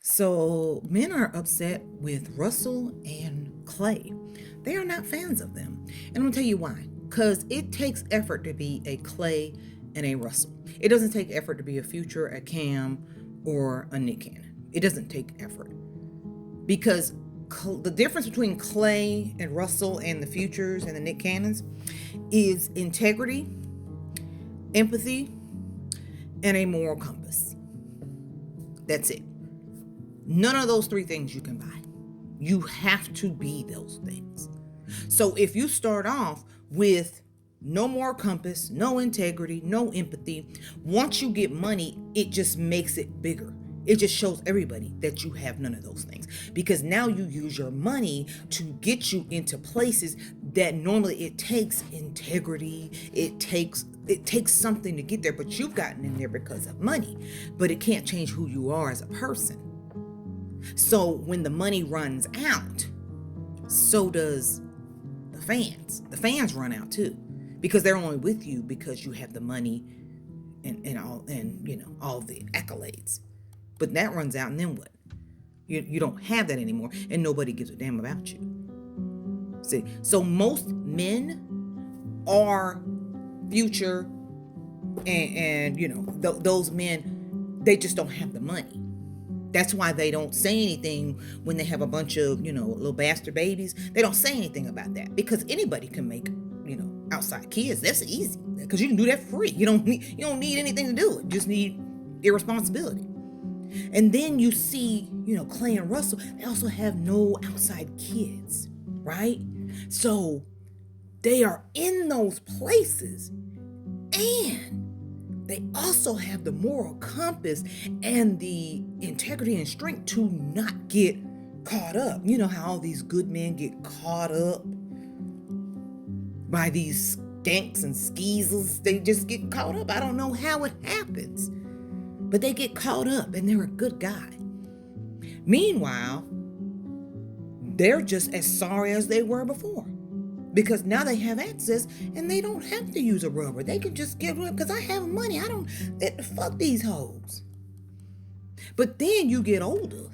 So, men are upset with Russell and Clay. They are not fans of them. And I'm going to tell you why. Because it takes effort to be a Clay and a Russell. It doesn't take effort to be a Future, a Cam, or a Nick Cannon. It doesn't take effort. Because the difference between Clay and Russell and the Futures and the Nick Cannons is integrity, empathy, and a moral compass. That's it. None of those three things you can buy. You have to be those things. So if you start off with no moral compass, no integrity, no empathy, once you get money, it just makes it bigger. It just shows everybody that you have none of those things, because now you use your money to get you into places that normally it takes integrity, it takes something to get there, but you've gotten in there because of money. But it can't change who you are as a person. So when the money runs out, so does the fans. The fans run out too, because they're only with you because you have the money and all the accolades. But that runs out, and then what? You don't have that anymore, and nobody gives a damn about you. See, so most men are Future, and those men, they just don't have the money. That's why they don't say anything when they have a bunch of, little bastard babies. They don't say anything about that, because anybody can make, outside kids. That's easy, because you can do that for free. You don't need anything to do it. You just need irresponsibility. And then you see, Clay and Russell, they also have no outside kids, right? So they are in those places, and they also have the moral compass and the integrity and strength to not get caught up. You know how all these good men get caught up by these skanks and skeezers? They just get caught up. I don't know how it happens, but they get caught up, and they're a good guy. Meanwhile, they're just as sorry as they were before, because now they have access and they don't have to use a rubber. They can just give up, because I have money. Fuck these hoes. But then you get older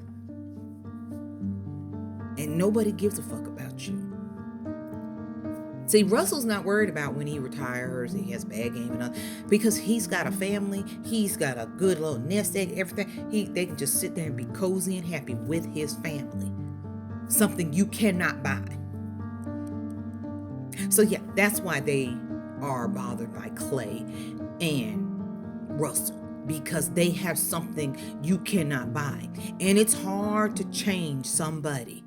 and nobody gives a fuck about you. See, Russell's not worried about when he retires, he has bad game and all, because he's got a family, he's got a good little nest egg, everything. They can just sit there and be cozy and happy with his family. Something you cannot buy. So yeah, that's why they are bothered by Clay and Russell, because they have something you cannot buy. And it's hard to change somebody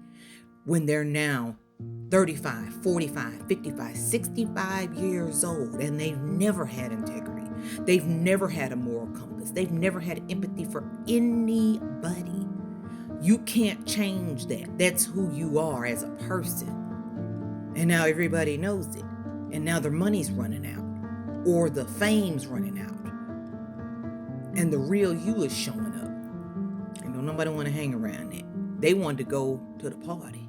when they're now 35, 45, 55, 65 years old, and they've never had integrity. They've never had a moral compass. They've never had empathy for anybody. You can't change that. That's who you are as a person. And now everybody knows it. And now their money's running out, or the fame's running out, and the real you is showing up. And don't nobody want to hang around it. They wanted to go to the party.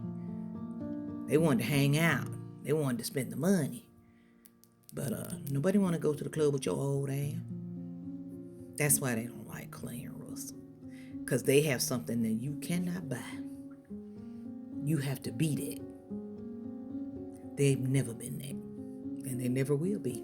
They wanted to hang out. They wanted to spend the money. But nobody want to go to the club with your old ass. That's why they don't like Clay and Russell, because they have something that you cannot buy. You have to be that. They've never been that, and they never will be.